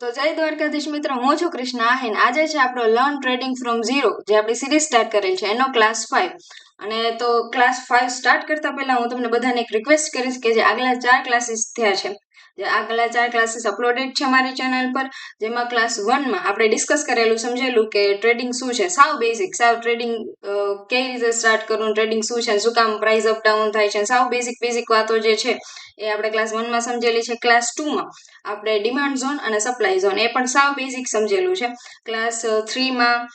તો જય દ્વારકાધીશ મિત્રો, હું છું કૃષ્ણ આહિન. આજે છે આપણો લર્ન ટ્રેડિંગ ફ્રોમ ઝીરો, જે આપણી સિરીઝ સ્ટાર્ટ કરેલ છે એનો ક્લાસ 5. અને તો ક્લાસ 5 સ્ટાર્ટ કરતા પહેલા હું તમને બધાને એક રિક્વેસ્ટ કરીશ કે જે આગલા 4 ક્લાસીસ થયા છે, જે આગલા 4 ક્લાસીસ અપલોડેડ છે મારી ચેનલ પર, જેમાં ક્લાસ 1 માં આપણે ડિસ્કસ કરેલું, સમજેલું કે ટ્રેડિંગ શું છે, સાવ બેઝિક, સાવ ટ્રેડિંગ કેવી રીતે સ્ટાર્ટ કરવું, ટ્રેડિંગ શું છે, શું કામ પ્રાઇસ અપ ડાઉન થાય છે, સાવ બેઝિક વાતો જે છે એ આપણે ક્લાસ 1 માં સમજેલી છે. ક્લાસ 2 માં આપણે ડિમાન્ડ ઝોન અને સપ્લાય ઝોન એ પણ સાવ બેઝિક સમજેલું છે. ક્લાસ 3 માં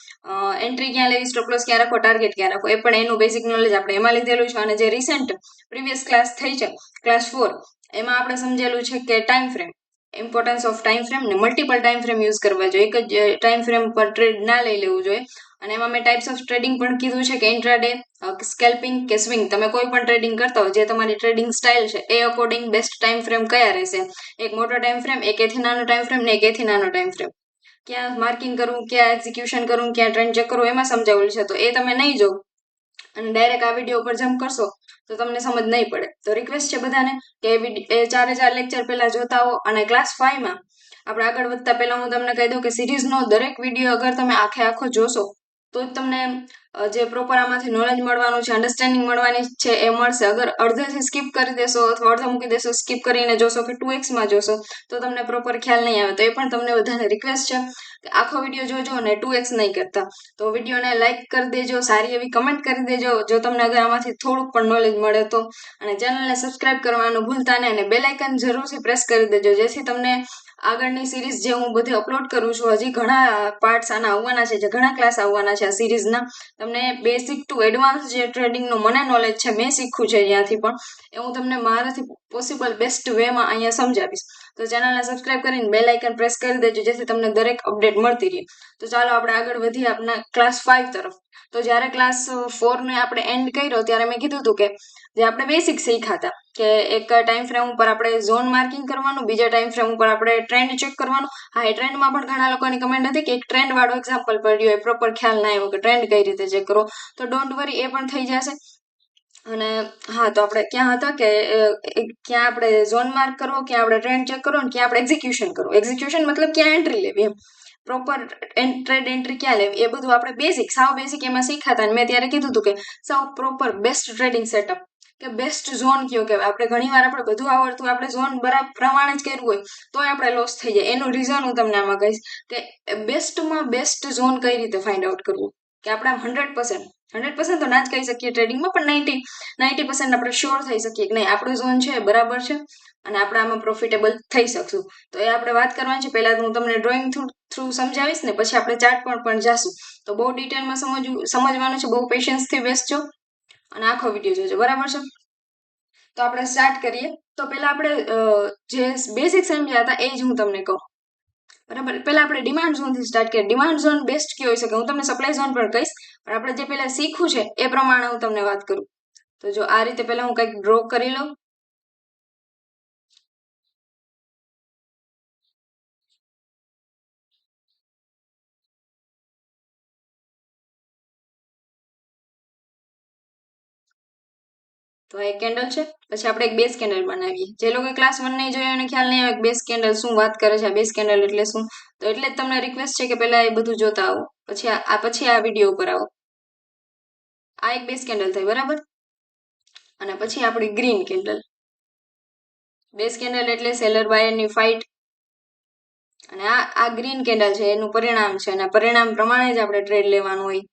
એન્ટ્રી ક્યાં લેવી, સ્ટોપ લોસ ક્યાં રાખવો, ટાર્ગેટ ક્યાં રાખવો, એ પણ એનું બેઝિક નોલેજ આપણે એમાં લીધેલું છે. અને જે રિસેન્ટ પ્રીવિયસ ક્લાસ થઈ છે ક્લાસ 4, એમાં આપણે સમજેલું છે કે time frame, importance of time frame ને મલ્ટિપલ ટાઈમ ફ્રેમ યુઝ કરવા જોઈએ, એક જ ટાઈમ ફ્રેમ પર ટ્રેડ ના લઈ લેવું જોઈએ. અને એમાં મેં ટાઈપ્સ ઓફ ટ્રેડિંગ પણ કીધું છે કે ઇન્ટ્રાડે, સ્કેલ્પિંગ કે સ્વિંગ, તમે કોઈ પણ ટ્રેડિંગ કરતા હો, જે તમારી ટ્રેડિંગ સ્ટાઇલ છે એ અકોર્ડિંગ બેસ્ટ ટાઈમ ફ્રેમ કયા રહેશે, એક મોટો ટાઈમ ફ્રેમ, એક એથી નાનો ટાઈમ ફ્રેમ ને એક એથી નાનો ટાઈમ ફ્રેમ, ક્યાં માર્કિંગ કરવું, ક્યાં એક્ઝિક્યુશન કરવું, ક્યાં ટ્રેન્ડ ચેક કરવું, એમાં સમજાવેલું છે. તો એ તમે નહીં જો અને ડાયરેક્ટ આ વિડીયો ઉપર જમ્પ કરશો તો તમને સમજ નહીં પડે. તો રિક્વેસ્ટ છે બધાને કે એ 4 લેક્ચર પહેલા જોતા હો. અને ક્લાસ 5 માં આપણે આગળ વધતા પહેલા હું તમને કહી દઉં કે સિરીઝનો દરેક વિડીયો અગર તમે આખો જોશો તો જ તમને જે પ્રોપર આમાંથી નોલેજ મળવાનું છે, અન્ડરસ્ટેન્ડિંગ મળવાની છે એ મળશે. અગર અડધેથી સ્કીપ કરી દેશો અથવા અડધો મૂકી દેશો, સ્કીપ કરીને જોશો કે 2x માં જોશો તો તમને પ્રોપર ખ્યાલ નહીં આવે. તો એ પણ તમને બધાને રિક્વેસ્ટ છે કે આખો વિડીયો જોજો અને 2x નહીં કરતા. તો વિડીયોને લાઇક કરી દેજો, સારી એવી કમેન્ટ કરી દેજો જો તમને અગર આમાંથી થોડુંક પણ નોલેજ મળે તો. અને ચેનલને સબસ્ક્રાઇબ કરવાનું ભૂલતા નહીં અને બેલ આઇકન જરૂરથી પ્રેસ કરી દેજો, જેથી તમને આગળની સિરીઝ જે હું બધી અપલોડ કરું છું, હજી ઘણા પાર્ટ્સ આના આવવાના છે, જે ઘણા ક્લાસ આવવાના છે આ સિરીઝના, તમને બેઝિક ટુ એડવાન્સ જે ટ્રેડિંગનું મને નોલેજ છે, મેં શીખ્યું છે જ્યાંથી પણ, એ હું તમને મારાથી પોસિબલ બેસ્ટ વેમાં અહીંયા સમજાવીશ. તો ચેનલને સબસ્ક્રાઇબ કરીને બેલ આઇકન પ્રેસ કરી દેજો, જેથી તમને દરેક અપડેટ મળતી રહે. તો ચાલો આપણે આગળ વધીએ આપણા ક્લાસ 5 તરફ. તો જ્યારે ક્લાસ 4 ને આપણે એન્ડ કર્યો ત્યારે મેં કીધું હતું કે જે આપણે બેસિક શીખ્યા હતા કે એક ટાઈમ ફ્રેમ ઉપર આપણે ઝોન માર્કિંગ કરવાનું, બીજા ટાઈમ ફ્રેમ ઉપર આપણે ટ્રેન્ડ ચેક કરવાનું. હા, એ ટ્રેન્ડમાં પણ ઘણા લોકોની કમેન્ટ હતી કે એક ટ્રેન્ડ વાળો એક્ઝામ્પલ પડ્યો હોય, પ્રોપર ખ્યાલ ના આવ્યો કે ટ્રેન્ડ કઈ રીતે ચેક કરો. તો ડોન્ટ વરી, એ પણ થઈ જશે. અને હા, તો આપણે ક્યાં હતા કે ક્યાં આપણે ઝોન માર્ક કરવો, ક્યાં આપણે ટ્રેન્ડ ચેક કરવો, અને ક્યાં આપણે એક્ઝિક્યુશન કરવું. એક્ઝિક્યુશન મતલબ ક્યાં એન્ટ્રી લેવી, એમ પ્રોપર ટ્રેડ એન્ટ્રી ક્યાં લેવી, એ બધું આપણે બેસિક, સાવ બેસિક એમાં શીખ્યા હતા. અને મેં ત્યારે કીધું હતું કે સાવ પ્રોપર બેસ્ટ ટ્રેડિંગ સેટઅપ કે બેસ્ટ ઝોન કયો કહેવાય. આપણે ઘણીવાર આપણે બધું આવડતું, આપણે ઝોન બરાબર પ્રમાણે જ કર્યું હોય તોય આપણે લોસ થઈ જાય. એનું રીઝન હું તમને આમાં કહીશ કે બેસ્ટમાં બેસ્ટ ઝોન કઈ રીતે ફાઇન્ડ આઉટ કરવું, કે આપણે 100% તો ના જ કહી શકીએ ટ્રેડિંગમાં, પણ 90% આપણે શ્યોર થઈ શકીએ કે નહીં આપણું ઝોન છે બરાબર છે અને આપણે આમાં પ્રોફિટેબલ થઈ શકશું. તો એ આપણે વાત કરવાની છે. પહેલા હું તમને ડ્રોઈંગ થ્રુ સમજાવીશ ને પછી આપણે ચાર્ટ પણ જાશું. તો બહુ ડિટેલમાં સમજવાનું છે, બહુ પેશન્સથી બેસજો અને આખો વિડીયો જોજો, બરાબર છે. તો આપણે સ્ટાર્ટ કરીએ. તો પહેલા આપણે જે બેસિક સમજ્યા હતા એ જ હું તમને કહું, બરાબર. પહેલા આપણે ડિમાન્ડ ઝોનથી સ્ટાર્ટ કરીએ. ડિમાન્ડ ઝોન બેસ્ટ કયો હોઈ શકે, હું તમને સપ્લાય ઝોન પણ કહીશ, પણ આપણે જે પહેલા શીખવું છે એ પ્રમાણે હું તમને વાત કરું. તો જો આ રીતે પહેલા હું કંઈક ડ્રો કરી લઉં. તો આ એક કેન્ડલ છે. પછી આપણે એક બેઝ કેન્ડલ બનાવીએ. જે લોકો ક્લાસ 1 નહીં જોયો એને ખ્યાલ નહીં આવે બેઝ કેન્ડલ શું વાત કરે છે, બેઝ કેન્ડલ એટલે શું. તો એટલે જ તમને રિક્વેસ્ટ છે કે પહેલા એ બધું જોતા આવો, પછી આ વિડીયો ઉપર આવો. આ એક બેઝ કેન્ડલ થઈ, બરાબર. અને પછી આપણી ગ્રીન કેન્ડલ. બેઝ કેન્ડલ એટલે સેલર બાયરની ફાઇટ. અને આ ગ્રીન કેન્ડલ છે, એનું પરિણામ છે, અને પરિણામ પ્રમાણે જ આપણે ટ્રેડ લેવાનું હોય,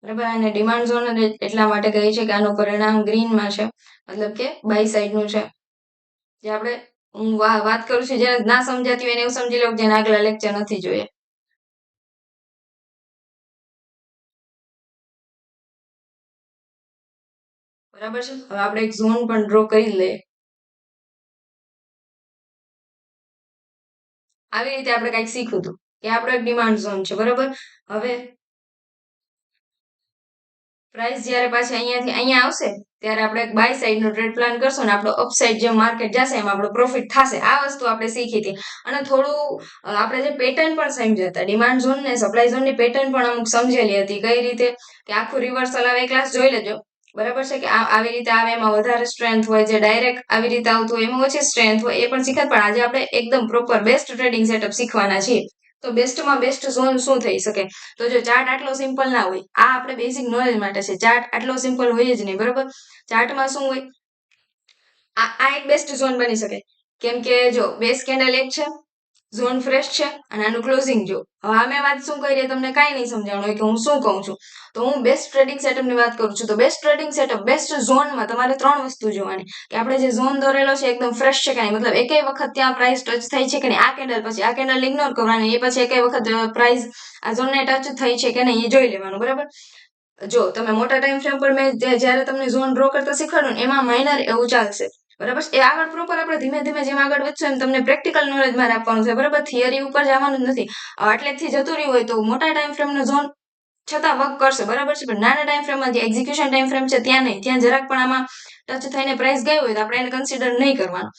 બરાબર. અને ડિમાન્ડ ઝોન એટલા માટે કહે છે કે આનું પરિણામ ગ્રીનમાં છે, મતલબ કે બાય સાઈડનું છે. જે આપણે હું વાત કરું છું, જેને ના સમજાતી હોય એને એવું સમજી લો કે જેને આગલા લેક્ચર નથી જોઈએ, બરાબર છે. હવે આપણે એક ઝોન પણ ડ્રો કરી લઈએ. આવી રીતે આપણે કંઈક શીખ્યું હતું કે આપણો એક ડિમાન્ડ ઝોન છે, બરાબર. હવે પ્રાઇસ જ્યારે પાછી અહીંયાથી અહીંયા આવશે ત્યારે આપણે એક બાય સાઈડનો ટ્રેડ પ્લાન કરશું ને આપણો અપસાઇડ જે માર્કેટ જશે એમાં આપણો પ્રોફિટ થશે. આ વસ્તુ આપણે શીખી હતી. અને થોડું આપણે જે પેટર્ન પણ સમજ્યા હતા, ડિમાન્ડ ઝોન ને સપ્લાય ઝોનની પેટર્ન પણ અમુક સમજેલી હતી. કઈ રીતે કે આખું રિવર્સલ આવે, ક્લાસ જોઈ લેજો. બરાબર છે કે આવી રીતે આવે એમાં વધારે સ્ટ્રેન્થ હોય, જે ડાયરેક્ટ આવી રીતે આવતું હોય એમાં ઓછી સ્ટ્રેન્થ હોય, એ પણ શીખાય. પણ આજે આપણે એકદમ પ્રોપર બેસ્ટ ટ્રેડિંગ સેટઅપ શીખવાના છીએ. તો બેસ્ટમાં બેસ્ટ ઝોન શું થઈ શકે? તો જો ચાર્ટ આટલો સિમ્પલ ના હોય, આ આપણે બેઝિક નોલેજ માટે છે. ચાર્ટ આટલો સિમ્પલ હોય જ નહીં, બરાબર. ચાર્ટમાં શું હોય, આ એક બેસ્ટ ઝોન બની શકે. કેમ કે જો બેઝ કેન્ડલ એક છે, ઝોન ફ્રેશ છે, અને આનું ક્લોઝિંગ જો. હવે આ મેં વાત શું કરી તમને કાંઈ નહીં સમજાણું હોય કે હું શું કહું છું. તો હું બેસ્ટ ટ્રેડિંગ સેટઅપની વાત કરું છું. તો બેસ્ટ ટ્રેડિંગ સેટઅપ, બેસ્ટ ઝોનમાં તમારે 3 વસ્તુ જોવાની કે આપણે જે ઝોન દોરેલો છે એકદમ ફ્રેશ છે કે નહીં, મતલબ એકેય વખત ત્યાં પ્રાઇસ ટચ થઈ છે કે નહીં. આ કેન્ડલ પછી આ કેન્ડલ ઇગ્નોર કરવાની, એ પછી એકેય વખત પ્રાઇસ આ ઝોનને ટચ થઈ છે કે નહીં એ જોઈ લેવાનું, બરાબર. જો તમે મોટા ટાઈમ ફ્રેમ પર મેં જ્યારે તમને ઝોન ડ્રો કરતા શીખવાડું ને એમાં માઇનર એવું ચાલશે, બરાબર. એ આગળ પ્રોપર આપણે ધીમે ધીમે જેમ આગળ વધશું એમ તમને પ્રેક્ટિકલ નોલેજ મારે આપવાનું છે, બરાબર. થિયરી ઉપર જવાનું જ નથી. આટલેથી જતું રહ્યું હોય તો મોટા ટાઈમ ફ્રેમનો ઝોન છતાં વર્ક કરશે, બરાબર છે. પણ નાના ટાઈમ ફ્રેમમાં જે એક્ઝિક્યુશન ટાઈમ ફ્રેમ છે ત્યાં નહીં, ત્યાં જરાક પણ આમાં ટચ થઈને પ્રાઇસ ગઈ હોય તો આપણે એને કન્સિડર નહીં કરવાનું.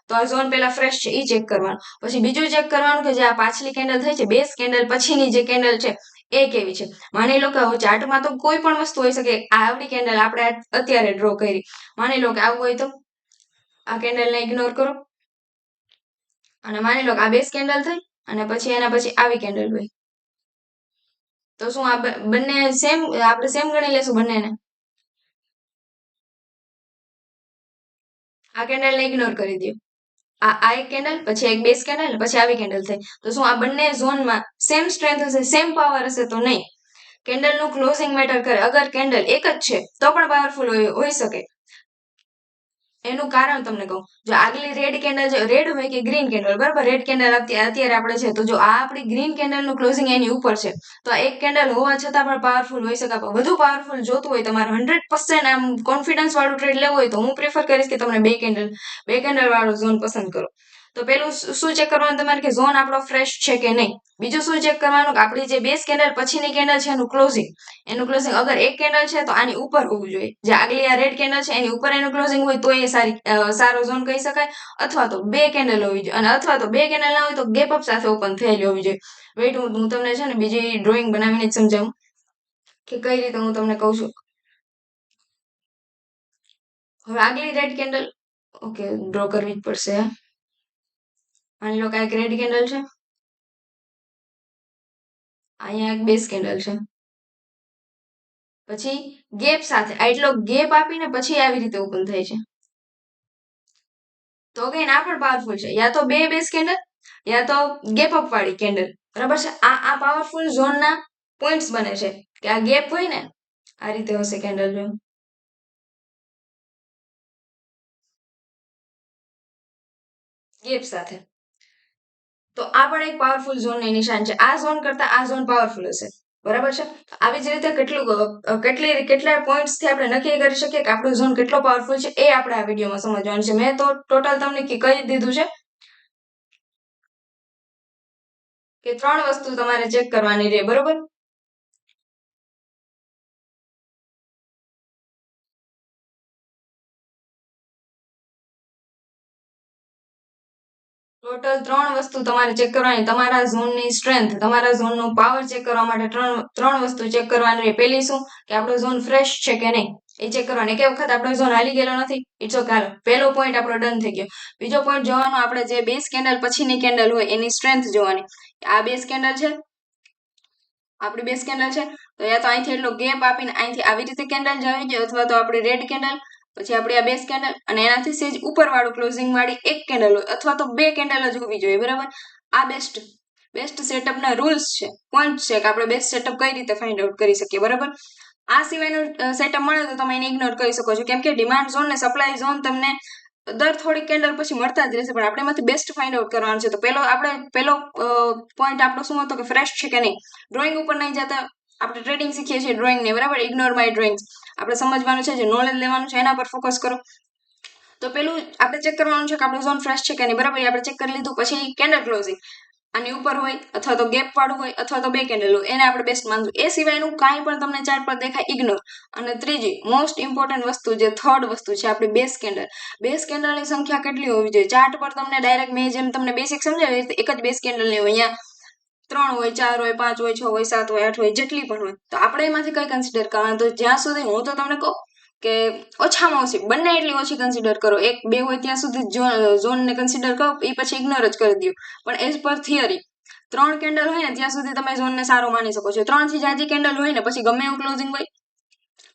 તો આ ઝોન પેલા ફ્રેશ છે એ ચેક કરવાનું. પછી બીજું ચેક કરવાનું કે જે આ પાછલી કેન્ડલ થઈ છે, બેઝ કેન્ડલ પછીની જે કેન્ડલ છે એ કેવી છે. માની લો કે ચાર્ટમાં તો કોઈ પણ વસ્તુ હોઈ શકે. આ આવડી કેન્ડલ આપણે અત્યારે ડ્રો કરી, માની લો કે આવું હોય તો આ કેન્ડલને ઇગ્નોર કરો, અને માની લો કે આ બેઝ કેન્ડલ થઈ અને પછી એના પછી આવી કેન્ડલ હોય, તો શું આ બંને સેમ, આપણે સેમ ગણી લેશું બંનેને. આ કેન્ડલને ઇગ્નોર કરી દો. આ એક કેન્ડલ, પછી એક બેઝ કેન્ડલ, પછી આવી કેન્ડલ થઈ, તો શું આ બંને ઝોનમાં સેમ સ્ટ્રેન્થ હશે, સેમ પાવર હશે? તો નહીં. કેન્ડલનું ક્લોઝિંગ મેટર કરે. અગર કેન્ડલ એક જ છે તો પણ પાવરફુલ હોઈ શકે. એનું કારણ તમને કહું. જો આગલી રેડ કેન્ડલ, જો રેડ હોય કે ગ્રીન કેન્ડલ, બરાબર. રેડ કેન્ડલ અત્યારે આપણે છે, તો જો આ આપણી ગ્રીન કેન્ડલનું ક્લોઝિંગ એની ઉપર છે, તો આ એક કેન્ડલ હોવા છતાં પણ પાવરફુલ હોઈ શકે. વધુ પાવરફુલ જોતું હોય, તમારે 100% આમ કોન્ફિડન્સ વાળું ટ્રેડ લેવું હોય, તો હું પ્રિફર કરીશ કે તમને બે કેન્ડલ વાળો ઝોન પસંદ કરો. તો પેલું શું ચેક કરવાનું તમારે કે ઝોન આપણો ફ્રેશ છે કે નહીં. બીજું શું ચેક કરવાનું કે આપણી જે બેઝ કેન્ડલ પછીની કેન્ડલ છે એનું ક્લોઝિંગ અગર એક કેન્ડલ છે તો આની ઉપર હોવું જોઈએ. જે આગલી આ રેડ કેન્ડલ છે એની ઉપર એનું ક્લોઝિંગ હોય તો એ સારો ઝોન કહી શકાય. અથવા તો બે કેન્ડલ હોવી જોઈએ, અને અથવા તો બે કેન્ડલ ના હોય તો ગેપ અપ સાથે ઓપન થયેલી હોવી જોઈએ. વેઇટ, હું તમને છે ને બીજી ડ્રોઈંગ બનાવીને જ સમજાવું કે કઈ રીતે હું તમને કહું છું. હવે આગલી રેડ કેન્ડલ ઓકે ડ્રો કરવી જ પડશે. માની લો કે એક રેડ કેન્ડલ છે, અહીંયા એક બેઝ કેન્ડલ છે, પછી ગેપ સાથે આટલો ગેપ આપીને પછી આવી રીતે ઓપન થાય છે, તો અગેન આ પણ પાવરફુલ છે. યા તો બે બેઝ કેન્ડલ, યા તો ગેપ અપ વાળી કેન્ડલ, બરાબર છે. આ પાવરફુલ ઝોનના પોઈન્ટ્સ બને છે કે આ ગેપ હોય ને આ રીતે હશે કેન્ડલ, જો ગેપ સાથે, તો આ પણ એક પાવરફુલ ઝોનની નિશાન છે. આ ઝોન કરતા આ ઝોન પાવરફુલ હશે, બરાબર છે. આવી જ રીતે કેટલા પોઈન્ટ્સ થી આપણે નક્કી કરી શકીએ કે આપણો ઝોન કેટલો પાવરફુલ છે, એ આપણે આ વિડીયોમાં સમજવાનું છે. મેં તો ટોટલ તમને કહી દીધું છે કે 3 વસ્તુ તમારે ચેક કરવાની રહે, બરોબર. ટોટલ 3 વસ્તુ તમારે ચેક કરવાની. તમારા ઝોનની સ્ટ્રેન્થ, તમારા ઝોનનો પાવર ચેક કરવા માટે ત્રણ વસ્તુ ચેક કરવાની રહે. પેલી શું કે આપણો ઝોન ફ્રેશ છે કે નહીં એ ચેક કરવાની. એક વખત આપણો ઝોન હાલી ગયેલો નથી, ઇટ્સ ઓકે, હાલો પહેલો પોઈન્ટ આપણો ડન થઈ ગયો. બીજો પોઈન્ટ જોવાનો આપણે જે બેઝ કેન્ડલ પછીની કેન્ડલ હોય એની સ્ટ્રેન્થ જોવાની. આ બેઝ કેન્ડલ છે, આપણી બેઝ કેન્ડલ છે, તો યા તો અહીંથી એટલો ગેપ આપીને અહીંથી આવી રીતે કેન્ડલ જાવી જોઈએ, અથવા તો આપણી રેડ કેન્ડલ, પછી આપણી આ બેઝ કેન્ડલ, અને એનાથી સેજ ઉપરવાળું ક્લોઝિંગ વાળી એક કેન્ડલ હોય, અથવા તો બે કેન્ડલ જ હોવી જોઈએ, બરાબર. આ બેસ્ટ સેટઅપના રૂલ્સ છે, પોઈન્ટ છે કે આપણે બેસ્ટ સેટઅપ કઈ રીતે ફાઇન્ડ આઉટ કરી શકીએ, બરાબર. આ સિવાયનું સેટઅપ મળે તો તમે એને ઇગ્નોર કરી શકો છો, કેમ કે ડિમાન્ડ ઝોન ને સપ્લાય ઝોન તમને દર થોડી કેન્ડલ પછી મળતા જ રહેશે, પણ આપણે એમાંથી બેસ્ટ ફાઇન્ડ આઉટ કરવાનું છે. તો પેલો પોઈન્ટ આપણો શું હતો કે ફ્રેશ છે કે નહીં. ડ્રોઈંગ ઉપર નહીં જતા, આપણે ટ્રેડિંગ શીખીએ છીએ ડ્રોઈંગ ને, બરાબર. Ignore my drawings. આપણે સમજવાનું છે, જે નોલેજ લેવાનું છે એના પર ફોકસ કરો. તો પેલું આપણે ચેક કરવાનું છે કે આપણું ઝોન ફ્રેશ છે કે નહીં, બરાબર. આપણે ચેક કરી લીધું. પછી કેન્ડલ ક્લોઝિંગ આની ઉપર હોય, અથવા તો ગેપ વાળું હોય, અથવા તો બે કેન્ડલ હોય, એને આપણે બેસ્ટ માનવું. એ સિવાયનું કાંઈ પણ તમને ચાર્ટ પર દેખાય ઇગ્નોર. અને ત્રીજી મોસ્ટ ઇમ્પોર્ટન્ટ વસ્તુ, જે થર્ડ વસ્તુ છે આપણી બેઝ કેન્ડલ. બેઝ કેન્ડલની સંખ્યા કેટલી હોવી જોઈએ? ચાર્ટ પર તમને ડાયરેક્ટ મેં જેમ તમને બેસિક સમજાવી એક જ બેઝ કેન્ડલ નહીં હોય, અહીંયા 3 હોય, 4 હોય, 5 હોય, 6 હોય, 7 હોય, 8 હોય, જેટલી પણ હોય. તો આપણે એમાંથી કઈ કન્સિડર કરવાનું? તો જ્યાં સુધી હું તો તમને કહું કે ઓછામાં ઓછી બંને એટલી ઓછી કન્સિડર કરો, 1 2 હોય ત્યાં સુધી ઝોનને કન્સિડર કરો, એ પછી ઇગ્નોર જ કરી દો. પણ એઝ પર થિયરી 3 કેન્ડલ હોય ને ત્યાં સુધી તમે ઝોનને સારો માની શકો છો. 3 થી જાજી કેન્ડલ હોય ને પછી ગમે એવું ક્લોઝિંગ હોય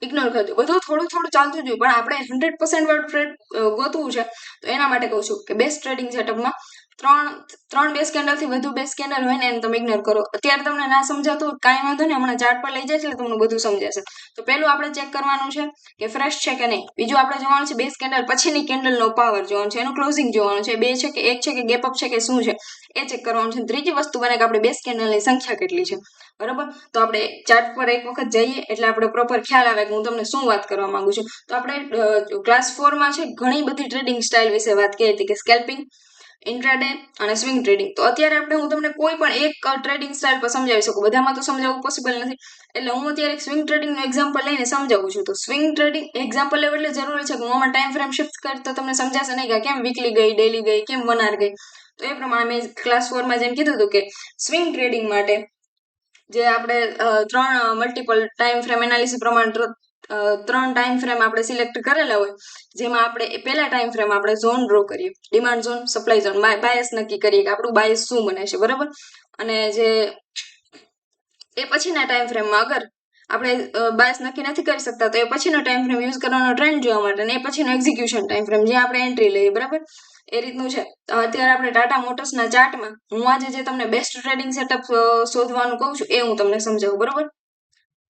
ઇગ્નોર કરી દો. બધું થોડું થોડું ચાલતું જોઈએ, પણ આપણે 100% વાળું ટ્રેડ ગોતવું છે. તો એના માટે કહું છું કે બેસ્ટ ટ્રેડિંગ સેટઅપમાં ત્રણ બેસ કેન્ડલ થી વધુ બેસ કેન્ડલ હોય ને એને તમે ઇગ્નોર કરો. અત્યારે તમને ના સમજાતું હોય કાંઈ વાંધો નહીં, હમણાં ચાર્ટ પર લઈ જાય એટલે તમને બધું સમજાશે. તો પહેલું આપણે ચેક કરવાનું છે કે ફ્રેશ છે કે નહીં. બીજું આપણે જોવાનું છે બેસ કેન્ડલ પછીની કેન્ડલનો પાવર જોવાનું છે, એનું ક્લોઝિંગ જોવાનું છે, 2 છે કે 1 છે કે ગેપ અપ છે કે શું છે એ ચેક કરવાનું છે. ત્રીજી વસ્તુ બને કે આપણે બેસ કેન્ડલની સંખ્યા કેટલી છે. બરાબર, તો આપણે ચાર્ટ પર એક વખત જઈએ એટલે આપણે પ્રોપર ખ્યાલ આવે કે હું તમને શું વાત કરવા માંગુ છું. તો આપણે ક્લાસ 4માં છે ઘણી બધી ટ્રેડિંગ સ્ટાઇલ વિશે વાત કરી હતી કે સ્કેલ્પિંગ, ઇન્ટ્રાડે અને સ્વિંગ ટ્રેડિંગ. તો અત્યારે હું તમને કોઈ પણ એક ટ્રેડિંગ સ્ટાઇલ પર સમજાવી શકું, બધામાં તો સમજાવવું પોસિબલ નથી. એટલે હું અત્યારે સ્વિંગ ટ્રેડિંગનું એક્ઝામ્પલ લઈને સમજાવું છું. તો સ્વિંગ ટ્રેડિંગ એક્ઝામ્પલ લેવું એટલે જરૂરી છે કે હું આમાં ટાઈમ ફ્રેમ શિફ્ટ કરી તો તમને સમજાશે નહીં કે કેમ વીકલી ગઈ, ડેલી ગઈ, કેમ 1 hour ગઈ. તો એ પ્રમાણે મેં ક્લાસ 4માં જેમ કીધું હતું કે સ્વિંગ ટ્રેડિંગ માટે જે આપણે 3 મલ્ટિપલ ટાઈમ ફ્રેમ એનાલિસિસ પ્રમાણે 3 ટાઈમ ફ્રેમ આપણે સિલેક્ટ કરેલા હોય, જેમાં આપણે પહેલા ટાઈમ ફ્રેમ આપણે ઝોન ડ્રો કરીએ, demand zone, supply zone, bias નક્કી કરીએ કે આપણું બાયસ શું બને છે. બરાબર, અને જે એ પછીના ટાઈમ ફ્રેમમાં અગર આપણે બાયસ નક્કી નથી કરી શકતા તો એ પછીનો ટાઈમ ફ્રેમ યુઝ કરવાનો ટ્રેન્ડ જોવા માટે, અને એ પછીનો એક્ઝિક્યુશન ટાઈમ ફ્રેમ જ્યાં આપણે એન્ટ્રી લઈએ. બરાબર, એ રીતનું છે. અત્યારે આપણે ટાટા મોટર્સના ચાર્ટમાં હું આજે જે તમને બેસ્ટ ટ્રેડિંગ સેટઅપ શોધવાનું કહું છું એ હું તમને સમજાવું. બરાબર,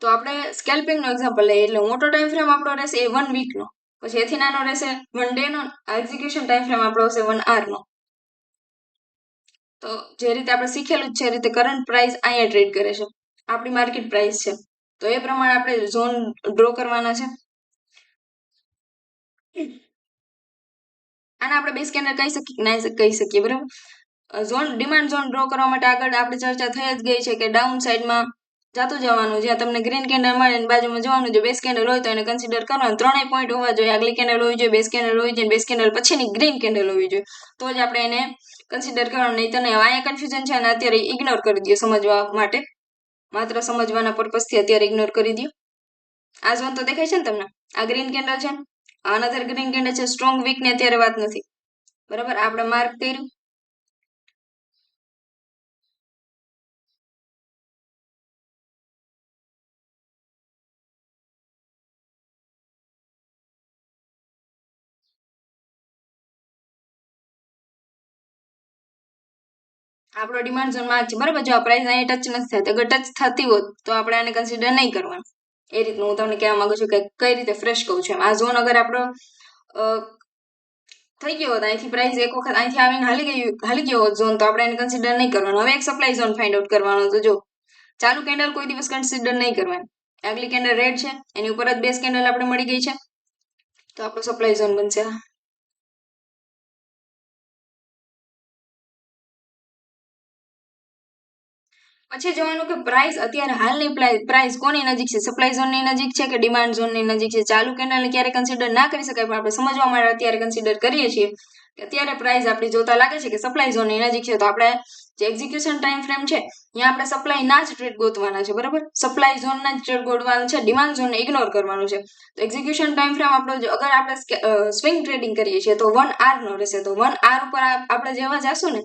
તો આપણે સ્કેલ્પિંગનો એક્ઝામ્પલ લઈએ એટલે મોટો ટાઈમ ફ્રેમ આપણો રહેશે એ 1 વીકનો, પછી એથી નાનો રહેશે 1 ડેનો, એક્ઝિક્યુશન ટાઈમ ફ્રેમ આપણો હશે 1 hourનો. તો જે રીતે આપણે શીખેલું જ છે એ રીતે કરંટ પ્રાઇસ અહીંયા ટ્રેડ કરે છે, આપણી માર્કેટ પ્રાઇસ છે. તો એ પ્રમાણે આપણે ઝોન ડ્રો કરવાના છે. આને આપણે બેઝ કેન્ડલ કહી શકીએ કે ના કહી શકીએ. બરાબર, ઝોન ડિમાન્ડ ઝોન ડ્રો કરવા માટે આગળ આપણે ચર્ચા થઈ જ ગઈ છે કે ડાઉન સાઈડમાં જાતું જવાનું, જ્યાં તમને ગ્રીન કેન્ડલ મળે અને બાજુમાં જવાનું. જો બેઝ કેન્ડલ હોય તો એને કન્સિડર કરવાનું. 3 પોઈન્ટ હોવા જોઈએ, આગલી કેન્ડલ હોવી જોઈએ, બેઝ કેન્ડલ હોવી જોઈએ, બેઝ કેન્ડલ પછીની ગ્રીન કેન્ડલ હોવી જોઈએ, તો જ આપણે એને કન્સિડર કરવાનું. નહીં તને અહીંયા કન્ફ્યુઝન છે અને અત્યારે ઇગ્નોર કરી દો સમજવા માટે, માત્ર સમજવાના પર્પઝથી અત્યારે ઇગ્નોર કરી દો. આ ઝોન તો દેખાય છે ને તમને, આ ગ્રીન કેન્ડલ છે, અનધર ગ્રીન કેન્ડલ છે. સ્ટ્રોંગ વીક ની અત્યારે વાત નથી. બરાબર, આપણે માર્ક કર્યું. આપણો ડિમાન્ડ ઝોન માં છે. બરાબર, જો આ પ્રાઇસ અહીં ટચ નથી થતી, અગર ટચ થતી હોત તો આપણે આને કન્સિડર નહીં કરવાનું. એ રીતનું હું તમને કહેવા માંગુ છું કે કઈ રીતે ફ્રેશ કહું છું. આ ઝોન અગર આપણો થઈ ગયો હોત, અહીંથી પ્રાઇસ એક વખત અહીંથી આવીને હાલી ગયો હોત ઝોન, તો આપણે એને કન્સિડર નહીં કરવાનું. હવે એક સપ્લાય ઝોન ફાઇન્ડ આઉટ કરવાનો. તો જો ચાલુ કેન્ડલ કોઈ દિવસ કન્સિડર નહીં કરવાની. આગલી કેન્ડલ રેડ છે, એની ઉપર જ બેઝ કેન્ડલ આપણે મળી ગઈ છે, તો આપણો સપ્લાય ઝોન બનશે. પછી જોવાનું કે પ્રાઇસ અત્યારે હાલની પ્રાઇસ કોની નજીક છે, સપ્લાય ઝોનની નજીક છે કે ડિમાન્ડ ઝોનની નજીક છે. ચાલુ કેન્ડલને ક્યારે કન્સિડર ના કરી શકાય, પણ આપણે સમજવા માટે અત્યારે કન્સિડર કરીએ છીએ કે અત્યારે પ્રાઇસ આપણી જોતા લાગે છે કે સપ્લાય ઝોનની નજીક છે. તો આપણે જે એક્ઝિક્યુશન ટાઈમ ફ્રેમ છે ત્યાં આપણે સપ્લાય ના જ ટ્રેડ ગોતવાના છે. બરાબર, સપ્લાય ઝોનના જ ટ્રેડ ગોતવાનું છે, ડિમાન્ડ ઝોનને ઇગ્નોર કરવાનું છે. તો એક્ઝિક્યુશન ટાઈમ ફ્રેમ આપણો અગર આપણે સ્વિંગ ટ્રેડિંગ કરીએ છીએ તો 1 hourનો રહેશે. તો 1 hour ઉપર આપણે જેવા જશું ને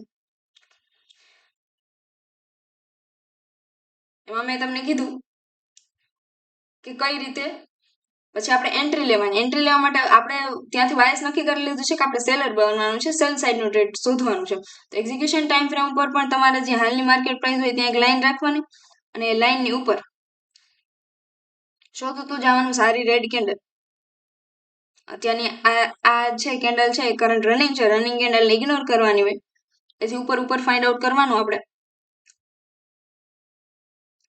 એમાં મેં તમને કીધું કે કઈ રીતે પછી આપણે એન્ટ્રી લેવાની. એન્ટ્રી લેવા માટે આપણે ત્યાંથી વાયસ નક્કી કરી લીધું છે કે આપણે સેલર બનવાનું છે, સેલ સાઇડનું ટ્રેડ શોધવાનું છે. તો એક્ઝિક્યુશન ટાઈમ ફ્રેમ ઉપર પણ તમારે જે હાલની માર્કેટ પ્રાઇસ હોય ત્યાં એક લાઈન રાખવાની, અને એ લાઈનની ઉપર શોધતું જવાનું સારી રેડ કેન્ડલ. અત્યારની આ છે કેન્ડલ છે એ કરંટ રનિંગ છે, રનિંગ કેન્ડલ ઇગ્નોર કરવાની હોય, એથી ઉપર ઉપર ફાઇન્ડ આઉટ કરવાનું આપણે.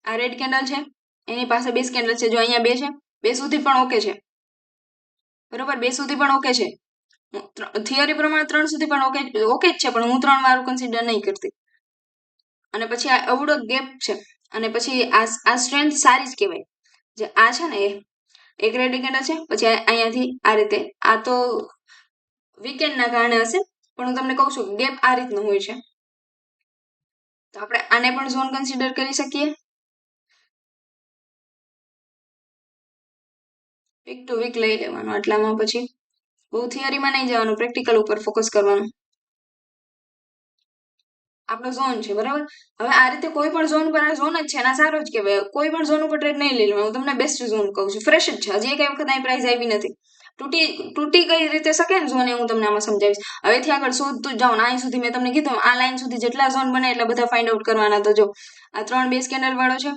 આ રેડ કેન્ડલ છે, એની પાસે બેઝ કેન્ડલ છે, જો અહીંયા 2 છે, 2 સુધી પણ ઓકે છે. બરોબર, 2 સુધી પણ ઓકે છે. થિયરી પ્રમાણે 3 સુધી પણ ઓકે જ છે, પણ હું 3 વાળું કન્સિડર નહીં કરતી. અને પછી આ અવડો ગેપ છે, અને પછી આ સ્ટ્રેન્થ સારી જ કહેવાય. જે આ છે ને એ એક રેડ કેન્ડલ છે, પછી અહીંયાથી આ રીતે, આ તો વીકેન્ડના કારણે હશે, પણ હું તમને કહું છું ગેપ આ રીતનું હોય છે. તો આપણે આને પણ ઝોન કન્સિડર કરી શકીએ. વીક ટુ વીક લઈ લેવાનું, આટલામાં પછી બહુ થિયરીમાં નહીં જવાનું, પ્રેક્ટિકલ ઉપર ફોકસ કરવાનું. આપણો ઝોન છે બરાબર. હવે આ રીતે કોઈ પણ ઝોન પર, આ ઝોન જ છે એના સારો જ કહેવાય. કોઈ પણ ઝોન ઉપર ટ્રેડ નહીં લઈ લેવાનું. હું તમને બેસ્ટ ઝોન કહું છું, ફ્રેશ જ છે, હજી કઈ વખત અહીં પ્રાઇસ આવી નથી. તૂટી કઈ રીતે શકે ને ઝોન, એ હું તમને આમાં સમજાવીશ. હવેથી આગળ શોધતું જાઉં. અહીં સુધી મેં તમને કીધું, આ લાઈન સુધી જેટલા ઝોન બને એટલા બધા ફાઇન્ડ આઉટ કરવાના. તો જો આ 3 બેઝ કેન્ડલ વાળો છે,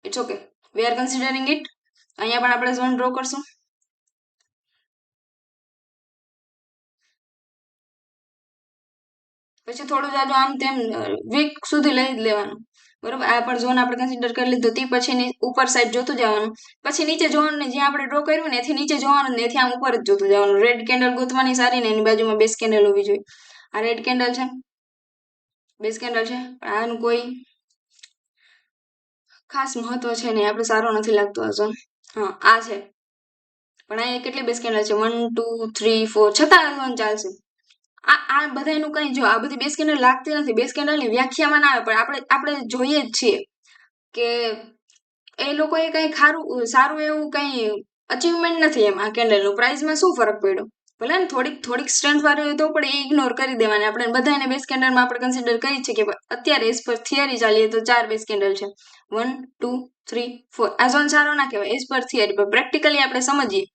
it's okay, we are considering it. અહીંયા પણ આપણે ઝોન ડ્રો કરશું. પછી થોડું જાજુ આમ તેમ વીક સુધી લઈ જ લેવાનું બરોબર. આ પણ ઝોન આપણે કન્સિડર કરી લીધું, તે પછીની ઉપર સાઈડ જોતું જવાનું. પછી નીચે જોવાનું ને, જ્યાં આપણે ડ્રો કર્યું ને એથી નીચે જોવાનું ને, એથી આમ ઉપર જ જોતું જવાનું. રેડ કેન્ડલ ગોતવાની સારી ને એની બાજુમાં બેઝ કેન્ડલ હોવી જોઈએ. આ રેડ કેન્ડલ છે, બેઝ કેન્ડલ છે, પણ આનું કોઈ ખાસ મહત્વ છે નહીં, આપણે સારો નથી લાગતો આ ઝોન. હા આ છે, પણ અહીંયા કેટલી બેઝ કેન્ડલ છે? 1 2 3 4, છતાં આ ઝોન ચાલશે. આ બધાનું કઈ, જો આ બધી બેઝ કેન્ડલ લાગતી નથી, બેઝ કેન્ડલની વ્યાખ્યામાં ના આવે, પણ આપણે જોઈએ જ છીએ કે એ લોકોએ કઈ સારું એવું કઈ અચીવમેન્ટ નથી એમ. આ કેન્ડલનું પ્રાઇસમાં શું ફરક પડ્યો? ભલે ને થોડીક સ્ટ્રેન્થ વાળી હોય તો પણ એ ઇગ્નોર કરી દેવાની. આપણે બધાને બેઝ કેન્ડલમાં આપણે કન્સિડર કરી છે કે અત્યારે એઝ પર થિયરી ચાલીએ તો 4 બેઝ કેન્ડલ છે, 1 2 3 4. આ ઝોન સારો ના કહેવાય એઝ પર થિયરી, પર પ્રેક્ટિકલી આપણે સમજીએ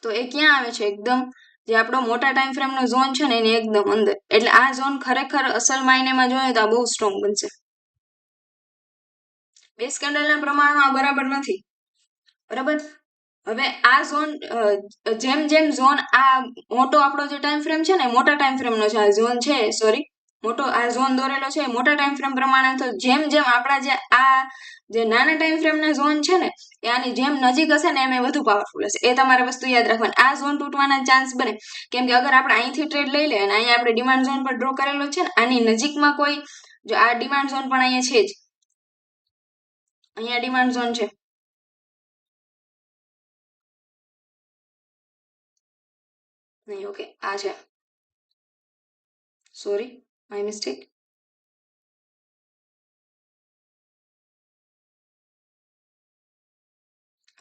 તો એ ક્યાં આવે છે? એકદમ જે આપણો મોટા ટાઈમ ફ્રેમ નો ઝોન છે ને એની એકદમ અંદર. એટલે આ ઝોન ખરેખર અસલ માયનેમાં જોઈએ તો આ બહુ સ્ટ્રોંગ બનશે. બેઝ કેન્ડલના પ્રમાણમાં બરાબર નથી બરાબર. હવે આ ઝોન જેમ જેમ ઝોન, આ મોટો આપણો જે ટાઈમ ફ્રેમ છે ને, મોટા ટાઈમ ફ્રેમનો છે આ ઝોન છે, સોરી મોટો આ ઝોન દોરેલો છે મોટા ટાઈમ ફ્રેમ પ્રમાણે. તો જેમ જેમ આપણા જે નાના ટાઈમ ફ્રેમના ઝોન છે ને, એ આની જેમ નજીક હશે ને એમ એ વધુ પાવરફુલ હશે. એ તમારે વસ્તુ યાદ રાખવાની. આ ઝોન તૂટવાના ચાન્સ બને, કેમ કે અગર આપણે અહીંથી ટ્રેડ લઈ લે અને અહીંયા આપણે ડિમાન્ડ ઝોન પર ડ્રો કરેલો છે ને, આની નજીકમાં કોઈ, જો આ ડિમાન્ડ ઝોન પણ અહીંયા છે જ, અહીંયા ડિમાન્ડ ઝોન છે, નહીં ઓકે આ છે, સોરી માય મિસ્ટેક.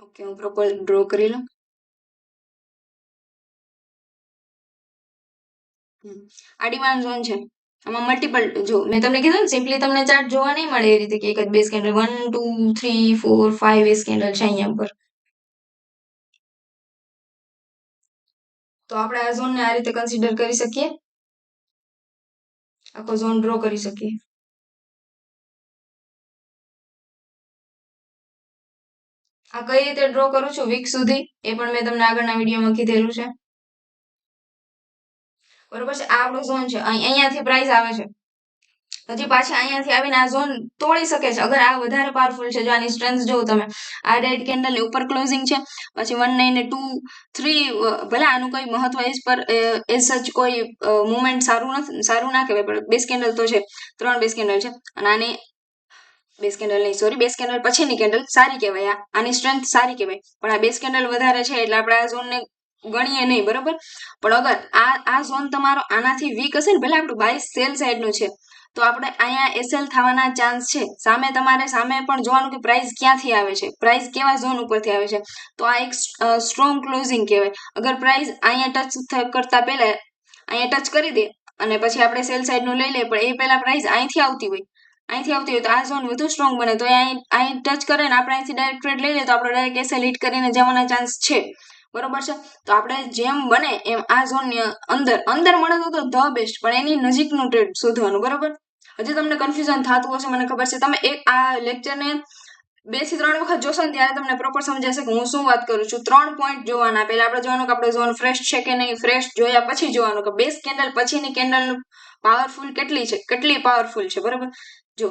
ઓકે હું પ્રોપર ડ્રો કરી લઉં. આ ડિમાન્ડ ઝોન છે, આમાં મલ્ટિપલ, જો મેં તમને કીધું ને સિમ્પલી તમને ચાર્ટ જોવા નહીં મળે એ રીતે કે એક જ બેઝ કેન્ડલ 1 2 3 4 5 બેઝ કેન્ડલ છે અહીંયા પર. તો આપણે આ ઝોનને આ રીતે કન્સિડર કરી શકીએ, આખો ઝોન ડ્રો કરી શકીએ. આ કઈ રીતે ડ્રો કરું છું વીક સુધી એ પણ મેં તમને આગળના વિડીયોમાં કીધેલું છે બરોબર છે. આ આપણો ઝોન છે, અહીંયાથી પ્રાઇસ આવે છે, હજી પાછા અહીંયાથી આવીને આ ઝોન તોડી શકે છે અગર આ વધારે પાવરફુલ છે. જો આની સ્ટ્રેન્થ જોવો તમે, આ રેડ કેન્ડલ ની ઉપર ક્લોઝિંગ છે, પછી 1 9 ને 2 3, ભલે આનું કોઈ મહત્વ એઝ સચ કોઈ મુવમેન્ટ સારું ના કહેવાય, પણ બેઝ કેન્ડલ તો છે, 3 બેઝ કેન્ડલ છે. અને આની બેઝ કેન્ડલ નહીં, સોરી બેઝ કેન્ડલ પછીની કેન્ડલ સારી કહેવાય, આની સ્ટ્રેન્થ સારી કહેવાય, પણ આ બેઝ કેન્ડલ વધારે છે એટલે આપણે આ ઝોનને ગણીએ નહીં બરોબર. પણ અગર આ ઝોન તમારો આનાથી વીક હશે ને, ભલે આપણું બાય સેલ સાઈડનું છે, તો આપણે અહીંયા એસએલ થવાના ચાન્સ છે. તમારે સામે પણ જોવાનું કે પ્રાઇસ ક્યાંથી આવે છે, પ્રાઇસ કેવા ઝોન ઉપરથી આવે છે. તો આ એક સ્ટ્રોંગ ક્લોઝિંગ કહેવાય. અગર પ્રાઇસ અહીંયા ટચ કરતા પહેલા અહીંયા ટચ કરી દે અને પછી આપણે સેલ સાઈડનું લઈ લઈએ, પણ એ પહેલા પ્રાઇસ અહીંથી આવતી હોય તો આ ઝોન વધુ સ્ટ્રોંગ બને. તો અહીં ટચ કરે ને આપણે અહીંથી ડાયરેક્ટ ટ્રેડ લઈ લઈએ તો આપણે ડાયરેક્ટ એસએલ હિટ કરીને જવાના ચાન્સ છે બરોબર છે. તો આપણે જેમ બને એમ આ ઝોનની અંદર મળે તો ધ બેસ્ટ, પણ એની નજીકનું ટ્રેડ શોધવાનું બરોબર. હજી તમને કન્ફ્યુઝન થતું હશે મને ખબર છે, તમે એક આ લેક્ચરને 2 થી 3 વખત જોશો ને ત્યારે તમને પ્રોપર સમજાશે કે હું શું વાત કરું છું. 3 પોઈન્ટ જોવાના, પહેલા આપણે જોવાનું કે આપણો ઝોન ફ્રેશ છે કે નહીં, ફ્રેશ જોયા પછી જોવાનું કે બેઝ કેન્ડલ પછીની કેન્ડલ પાવરફુલ કેટલી પાવરફુલ છે બરોબર. જો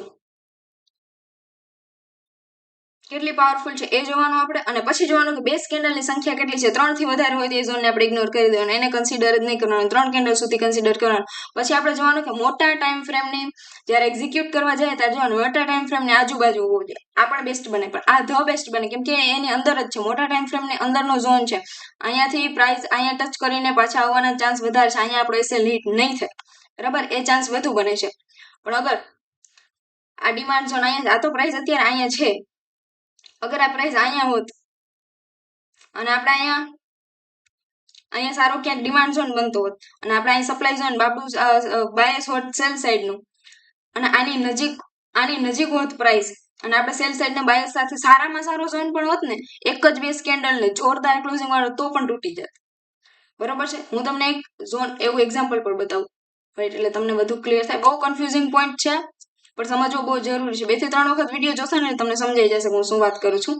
કેટલી પાવરફુલ છે એ જોવાનું આપણે, અને પછી જોવાનું કે બેઝ કેન્ડલની સંખ્યા કેટલી છે. 3 થી વધારે હોય તો એ ઝોનને આપણે ઇગ્નોર કરી દેવાનું, એને કન્સિડર જ નહીં કરવાનું, 3 કેન્ડલ સુધી કન્સિડર કરવાનું. પછી આપણે જોવાનું કે મોટા ટાઈમ ફ્રેમની જ્યારે એક્ઝિક્યુટ કરવા જાય ત્યારે જોવાનું મોટા ટાઈમ ફ્રેમની આજુબાજુ હોવું જોઈએ. આ પણ બેસ્ટ બને, પણ આ ધ બેસ્ટ બને કેમ કે એની અંદર જ છે, મોટા ટાઈમ ફ્રેમની અંદરનો ઝોન છે. અહીંયાથી પ્રાઇસ અહીંયા ટચ કરીને પાછા આવવાના ચાન્સ વધારે છે, અહીંયા આપણો એસએલ હિટ નહીં થાય બરાબર, એ ચાન્સ વધુ બને છે. પણ અગર આ ડિમાન્ડ ઝોન અહીંયા, આ તો પ્રાઇસ અત્યારે અહીંયા છે, અગર આ પ્રાઇસ અહીંયા હોત અને આપણે અહીંયા સારો ક્યાંક ડિમાન્ડ ઝોન બનતો હોત અને આપણે અહીં સપ્લાય ઝોન બાયસ હોત સેલ સાઈડનું અને આની નજીક હોત પ્રાઇસ અને આપણે સેલ સાઈડ ને બાયસ સાથે સારામાં સારો ઝોન પણ હોત ને, એક જ બે સ્કેન્ડલ ને જોરદાર ક્લોઝિંગ વાળો તો પણ તૂટી જાય. બરોબર છે. હું તમને એક ઝોન એવું એક્ઝામ્પલ પણ બતાવું, રાઈટ, એટલે તમને વધુ ક્લિયર થાય. બહુ કન્ફ્યુઝિંગ પોઈન્ટ છે પણ સમજવો બહુ જરૂરી છે. 2 થી 3 વખત વિડીયો જોશો ને તમને સમજાઈ જશે હું શું વાત કરું છું.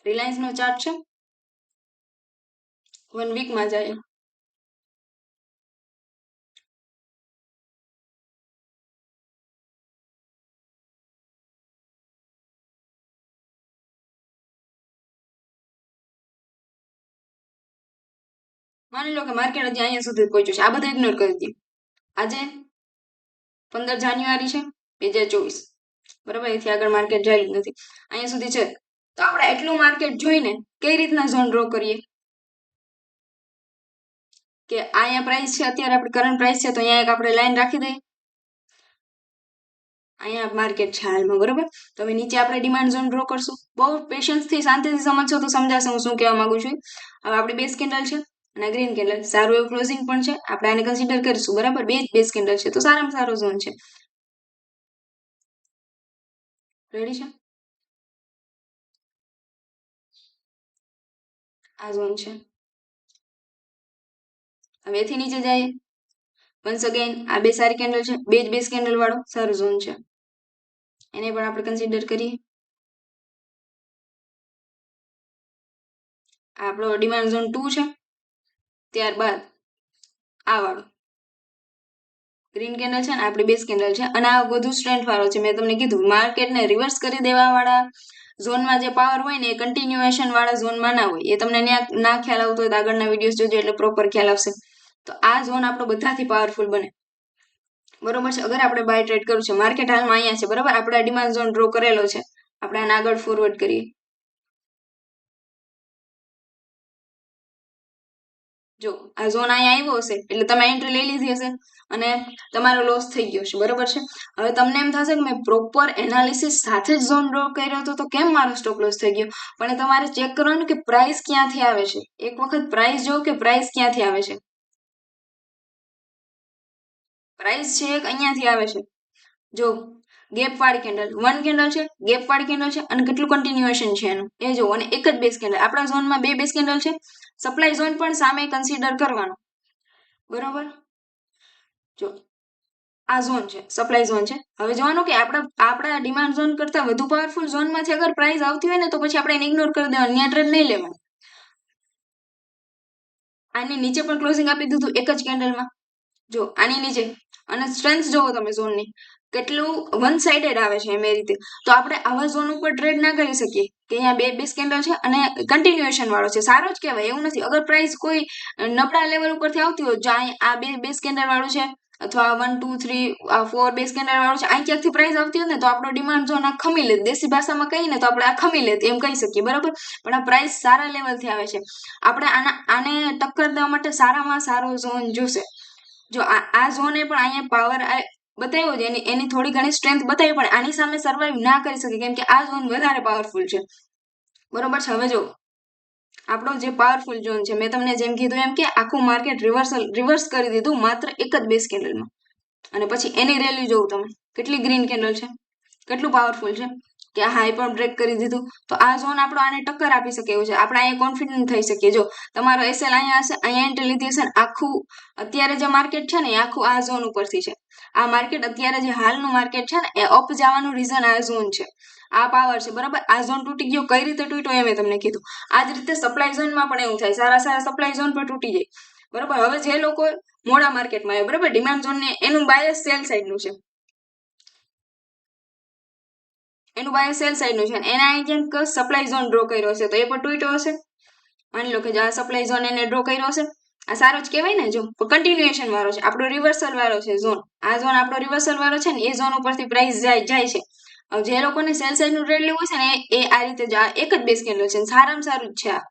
રિલાયન્સ નો ચાર્ટ છે, 1 વીકમાં જાય. માની લો કે માર્કેટ હજી અહીંયા સુધી પહોંચ્યું છે, આ બધું ઇગ્નોર કરી દઈએ. આજે 15 જાન્યુઆરી છે 2024, બરાબર, એથી આગળ માર્કેટ જાય નથી, અહીંયા સુધી છે. તો આપણે એટલું માર્કેટ જોઈને કઈ રીતના ઝોન ડ્રો કરીએ કે અહીંયા પ્રાઇસ છે, અત્યારે આપણે કરંટ પ્રાઇસ છે, તો અહીંયા એક આપણે લાઈન રાખી દઈએ. અહીંયા માર્કેટ છે હાલમાં, બરોબર. તો હવે નીચે આપણે ડિમાન્ડ ઝોન ડ્રો કરશું. બહુ પેશન્સથી શાંતિથી સમજશો તો સમજાશે હું શું કહેવા માંગુ છું. હવે આપણી બેઝ કેન્ડલ છે અને ગ્રીન કેન્ડલ, સારું એવું ક્લોઝિંગ પણ છે, આપણે આને કન્સિડર કરીશું, બરાબર. બે જ બેઝ કેન્ડલ છે તો સારામાં સારો ઝોન છે. રેડી છે? આ ઝોન છે. હવે એથી નીચે જાય, વન્સ અગેન આ બે સારી કેન્ડલ છે, બે જ બેઝ કેન્ડલ વાળો સારો ઝોન છે, એને પણ આપણે કન્સિડર કરીએ. આપણો ડિમાન્ડ ઝોન 2 છે, ત્યારબાદ આ વાળો ગ્રીન કેન્ડલ છે ને આપણી બેઝ કેન્ડલ છે અને આ બધું સ્ટ્રેન્થ વાળો છે. મેં તમને કીધું માર્કેટને રિવર્સ કરી દેવા વાળા ઝોનમાં જે પાવર હોય ને એ કન્ટિન્યુએશન વાળા ઝોનમાં ના હોય. એ તમને ના ખ્યાલ આવતો હોય તો આગળના વિડીયોઝ જોજો એટલે પ્રોપર ખ્યાલ આવશે. તો આ ઝોન આપણો બધાથી પાવરફુલ બને, બરોબર છે. અગર આપણે બાય ટ્રેડ કરવું છે, માર્કેટ હાલમાં અહીંયા છે, બરાબર, આપણે ડિમાન્ડ ઝોન ડ્રો કરેલો છે, આપણે આને આગળ ફોરવર્ડ કરીએ. જો આ ઝોન અહીંયા આવ્યો હશે એટલે તમે એન્ટ્રી લઈ લીધી હશે અને તમારો લોસ થઈ ગયો છે, બરોબર છે. હવે તમને એમ થશે કે મેં પ્રોપર એનાલિસિસ સાથે જ ઝોન ડ્રો કર્યો હતો તો કેમ મારો સ્ટોપ લોસ થઈ ગયો. પણ તમારે ચેક કરવાનું કે પ્રાઇસ ક્યાંથી આવે છે. એક વખત પ્રાઇસ જો કે પ્રાઇસ ક્યાંથી આવે છે. પ્રાઇસ છે એક અહીંયાથી આવે છે. જો ગેપ વાળી કેન્ડલ, 1 કેન્ડલ છે, ગેપ વાળી કેન્ડલ છે અને કેટલું કન્ટિન્યુએશન છે એનું એ જો, અને એક જ બેઝ કેન્ડલ. આપણા ઝોનમાં બે બેઝ કેન્ડલ છે, સપ્લાય ઝોન પણ સામે કન્સિડર કરવાનો, બરોબર. જો આ ઝોન છે, સપ્લાય ઝોન છે. હવે જોવાનું કે આપણા ડિમાન્ડ ઝોન કરતા વધુ પાવરફુલ ઝોનમાંથી અગર પ્રાઇસ આવતી હોય ને તો પછી આપણે એને ઇગ્નોર કરી દેવાનું, ત્યાં ટ્રેડ નહીં લેવાનું. આની નીચે પણ ક્લોઝિંગ આપી દીધું એક જ કેન્ડલમાં. જો આની નીચે અને સ્ટ્રેન્થ જોવો તમે ઝોનની કેટલું વન સાઇડેડ આવે છે એમ એ રીતે. તો આપણે આવા ઝોન ઉપર ટ્રેડ ના કરી શકીએ કે અહીંયા બે બેઝ કેન્ડલ છે અને કન્ટિન્યુએશન વાળો છે, સારો જ કહેવાય એવું નથી. અગર પ્રાઇસ કોઈ નબળા લેવલ ઉપરથી આવતી હોય, જો આ બે બેઝ કેન્ડલ વાળું છે અથવા 1 2 3 4 બેઝ કેન્ડલ વાળું છે, અહીં ક્યાંકથી પ્રાઇસ આવતી હોય ને તો આપણો ડિમાન્ડ ઝોન આ ખમી લે. દેશી ભાષામાં કહીએ ને તો આપણે આ ખમી લે એમ કહી શકીએ, બરાબર. પણ આ પ્રાઇસ સારા લેવલથી આવે છે, આપણે આને ટક્કર દેવા માટે સારામાં સારો ઝોન જોશે. જો આ ઝોને પણ અહીંયા પાવર બતાવ્યો છે, એની થોડી ઘણી સ્ટ્રેન્થ બતાવી, પણ આની સામે સર્વાઈવ ના કરી શકે કેમ કે આ ઝોન વધારે પાવરફુલ છે, બરોબર છે. હવે જો આપણો જે પાવરફુલ ઝોન છે, મેં તમને જેમ કીધું એમ કે આખું માર્કેટ રિવર્સ કરી દીધું માત્ર એક જ બેઝ કેન્ડલમાં. અને પછી એની રેલી જોવું તમે, કેટલી ગ્રીન કેન્ડલ છે, કેટલું પાવરફુલ છે કે આ હાઈ પણ બ્રેક કરી દીધું. તો આ ઝોન આપણો આને ટક્કર આપી શકે એવું છે. આપણે અહીંયા કોન્ફિડન્ટ થઈ શકીએ. જો તમારો એસએલ અહીંયા હશે, અહીંયા એન્ટ્રી લીધી હશે ને આખું અત્યારે જે માર્કેટ છે ને એ આખું આ ઝોન ઉપરથી છે. આ માર્કેટ અત્યારે જે હાલનું માર્કેટ છે ને એ અપ જવાનું રીઝન આ ઝોન છે, આ પાવર છે, બરાબર. આ ઝોન તૂટી ગયો, કઈ રીતે તૂટ્યો એ મેં તમને કીધું. આ જ રીતે સપ્લાય ઝોનમાં પણ એવું થાય, સારા સપ્લાય ઝોન પર તૂટી જાય, બરાબર. હવે જે લોકો મોડા માર્કેટમાં આવ્યો, બરાબર, ડિમાન્ડ ઝોન ને એનું બાયસ સેલ સાઈડનું છે, એનું બાયસ સેલ સાઈડનું છે, એને અહીં ક્યાંક સપ્લાય ઝોન ડ્રો કર્યો હશે તો એ પણ તૂટ્યો હશે. માની લો કે જો આ સપ્લાય ઝોન એને ડ્રો કર્યો હશે, આ સારો જ કહેવાય ને. જો કન્ટિન્યુએશન વાળો છે, આપણો રિવર્સલ વાળો છે ઝોન. આ ઝોન આપણો રિવર્સલ વાળો છે ને એ ઝોન ઉપરથી પ્રાઇસ જાય છે. જે લોકોને સેલ સાઈડનું ટ્રેડ લેવું છે ને એ આ રીતે જ આ એક જ બેઝ કેન્ડલ છે, સારામાં સારું જ છે. આ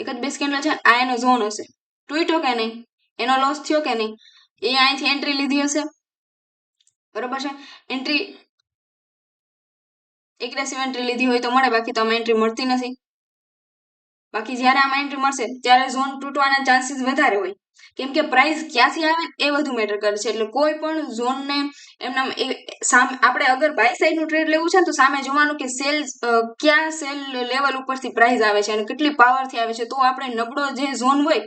એક જ બેઝ કેન્ડલ છે, આ એનો ઝોન હશે. તૂટ્યો કે નહીં, એનો લોસ થયો કે નહીં, એ અહીંથી એન્ટ્રી લીધી હશે, બરોબર છે. એન્ટ્રી એગ્રેસિવ એન્ટ્રી લીધી હોય તો મળે, બાકી તો એન્ટ્રી મળતી નથી. બાકી જ્યારે આમાં એન્ટ્રી મળશે ત્યારે ઝોન તૂટવાના ચાન્સીસ વધારે હોય, કેમ કે પ્રાઇસ ક્યાંથી આવે એ વધુ મેટર કરે છે. એટલે કોઈ પણ ઝોનને એમના સામે આપણે અગર બાય સાઈડનું ટ્રેડ લેવું છે ને તો સામે જોવાનું કે સેલ ક્યાં સેલ લેવલ ઉપરથી પ્રાઇસ આવે છે અને કેટલી પાવરથી આવે છે. તો આપણે નબળો જે ઝોન હોય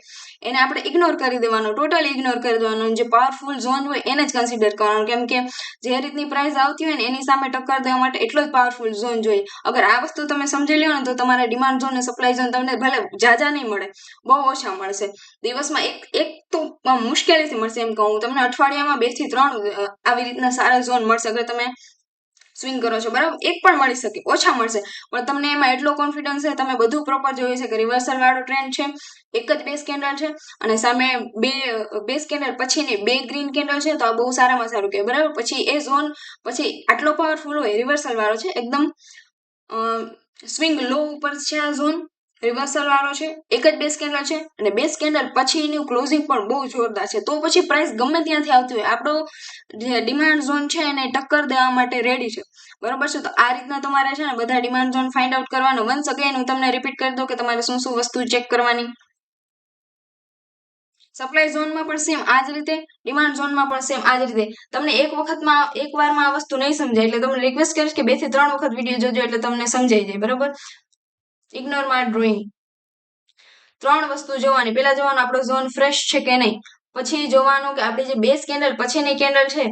એને આપણે ઇગ્નોર કરી દેવાનો, ટોટલી ઇગ્નોર કરી દેવાનો. જે પાવરફુલ ઝોન હોય એને જ કન્સિડર કરવાનો, કેમ કે જે રીતની પ્રાઇસ આવતી હોય ને એની સામે ટક્કર દેવા માટે એટલો જ પાવરફુલ ઝોન જોઈએ. અગર આ વસ્તુ તમે સમજી લો ને તો તમારા ડિમાન્ડ ઝોન અને સપ્લાય ઝોન તમને ભલે જાજા નહીં મળે, બહુ ઓછા મળશે. દિવસમાં એક તો મુશ્કેલીથી મળશે એમ કહું તમને. અઠવાડિયામાં 2 થી 3 આવી રીતના સારા ઝોન મળશે અગર તમે સ્વિંગ કરો છો, બરાબર. એક પણ મળી શકે, ઓછા મળશે, પણ તમને એમાં એટલો કોન્ફિડન્સ છે, તમે બધું પ્રોપર જોયું છે કે રિવર્સલ વાળો ટ્રેન્ડ છે, એક જ બેઝ કેન્ડલ છે અને સામે બે બેઝ કેન્ડલ પછીની 2 ગ્રીન કેન્ડલ છે, તો આ બહુ સારામાં સારું કહેવાય, બરાબર. પછી એ ઝોન પછી આટલો પાવરફુલ હોય, રિવર્સલ વાળો છે, એકદમ સ્વિંગ લો ઉપર છે આ ઝોન, રિવર્સલ વાળો છે, એક જ બેઝ કેન્ડલ છે અને બેઝ કેન્ડલ પછીનું ક્લોઝિંગ પણ બહુ જોરદાર છે. તો પછી પ્રાઇસ ગમે ત્યાંથી આવતી હોય, આપણો જે ડિમાન્ડ ઝોન છે એને ટક્કર દેવા માટે રેડી છે, બરોબર છે. તો આ રીતના તમારે છે ને બધા ડિમાન્ડ ઝોન ફાઇન્ડ આઉટ કરવાનો. વન્સ અગેન હું તમને રિપીટ કરી દઉં કે તમારે શું શું વસ્તુ ચેક કરવાની. સપ્લાય ઝોનમાં પણ સેમ આ જ રીતે, ડિમાન્ડ ઝોનમાં પણ સેમ આ જ રીતે. તમને એક વારમાં આ વસ્તુ નહીં સમજાય એટલે તમને રિક્વેસ્ટ કરીશ કે 2 થી 3 વખત વિડીયો જોજો એટલે તમને સમજાઈ જાય, બરોબર. Ignore my drawing. 3 વસ્તુ જોવાની. પહેલા જોવાનું આપણો ઝોન ફ્રેશ છે કે નહીં, પછી જોવાનું કે આપણી જે બેઝ કેન્ડલ પછીની કેન્ડલ છે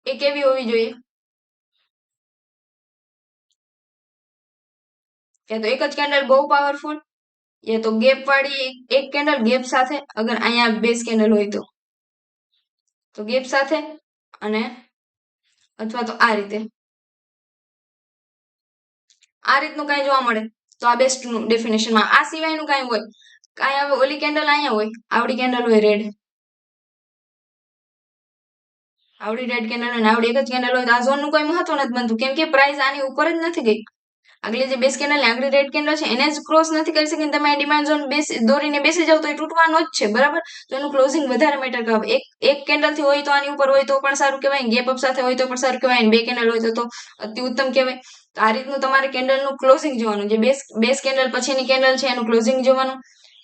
એ કેવી હોવી જોઈએ. કે તો એક જ કેન્ડલ બહુ પાવરફુલ, એ તો ગેપ વાળી એક કેન્ડલ ગેપ સાથે, અગર અહીંયા બેઝ કેન્ડલ હોય તો ગેપ સાથે, અને અથવા તો આ રીતે આ રીતનું કાંઈ જોવા મળે તો આ બેસ્ટનું ડેફિનેશનમાં. આ સિવાયનું કાંઈ હોય, કાંઈ હવે ઓલી કેન્ડલ અહીંયા હોય, આવડી કેન્ડલ હોય રેડ, આવડી રેડ કેન્ડલ અને આવડી એક જ કેન્ડલ હોય તો આ ઝોનનું કોઈ મહત્વ નથી બનતું, કેમ કે પ્રાઇસ આની ઉપર જ નથી ગઈ. આગલી જે બેઝ કેન્ડલ આગળી રેડ કેન્ડલ છે એને જ ક્રોસ નથી કરી શકીને તમે ડિમાન્ડ ઝોન દોરીને બેસી જાવ તો એ તૂટવાનો જ છે, બરાબર. તો એનું ક્લોઝિંગ વધારે મેટર કરે. એક કેન્ડલ થી હોય તો આની ઉપર હોય તો પણ સારું કહેવાય, ગેપ અપ સાથે હોય તો પણ સારું કહેવાય, 2 કેન્ડલ હોય તો અતિ ઉત્તમ કહેવાય. તો આ રીતનું તમારે કેન્ડલનું ક્લોઝિંગ જોવાનું. જે બેઝ કેન્ડલ પછીની કેન્ડલ છે એનું ક્લોઝિંગ જોવાનું.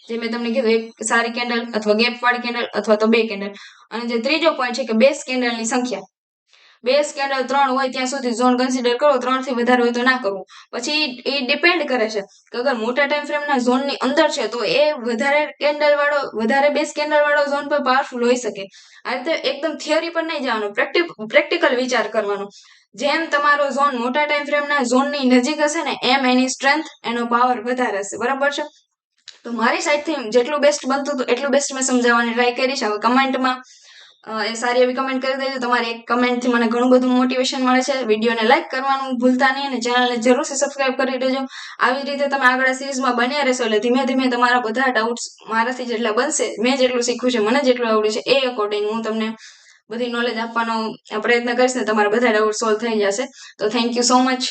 જે મેં તમને કીધું, એક સારી કેન્ડલ અથવા ગેપ વાળી કેન્ડલ અથવા તો 2 કેન્ડલ. અને જે ત્રીજો પોઈન્ટ છે કે બેઝ કેન્ડલની સંખ્યા. બેઝ કેન્ડલ 3 હોય ત્યાં સુધી ઝોન કન્સિડર કરો, 3 થી વધારે હોય તો ના કરવું. પછી એ ડિપેન્ડ કરે છે કે અગર મોટા ટાઈમ ફ્રેમના ઝોનની અંદર છે તો એ વધારે બેઝ કેન્ડલ વાળો ઝોન પર પાવરફુલ હોઈ શકે. આ રીતે એકદમ થિયરી પર નહીં જવાનું, પ્રેક્ટિકલ વિચાર કરવાનો. જેમ તમારો ઝોન મોટા ટાઈમ ફ્રેમના ઝોનની નજીક હશે ને એમ એની સ્ટ્રેન્થ, એનો પાવર વધારે હશે, બરાબર છે. તો મારી સાઈડથી જેટલું બેસ્ટ બનતું હતું એટલું બેસ્ટ મેં સમજાવવાની ટ્રાય કરીશ. હવે કમેન્ટમાં એ સારી એવી કમેન્ટ કરી દેજો. તમારી એક કમેન્ટથી મને ઘણું બધું મોટિવેશન મળે છે. વિડીયોને લાઈક કરવાનું ભૂલતા નહીં અને ચેનલને જરૂરથી સબસ્ક્રાઇબ કરી દેજો. આવી રીતે તમે આગળ સિરીઝમાં બન્યા રહેશો એટલે ધીમે ધીમે તમારા બધા ડાઉટ્સ મારાથી જેટલા બનશે, મેં જેટલું શીખ્યું છે, મને જેટલું આવડ્યું છે એ અકોર્ડિંગ હું તમને બધી નોલેજ આપવાનો પ્રયત્ન કરીશ ને તમારા બધા ડાઉટ સોલ્વ થઈ જશે. તો થેન્ક યુ સો મચ.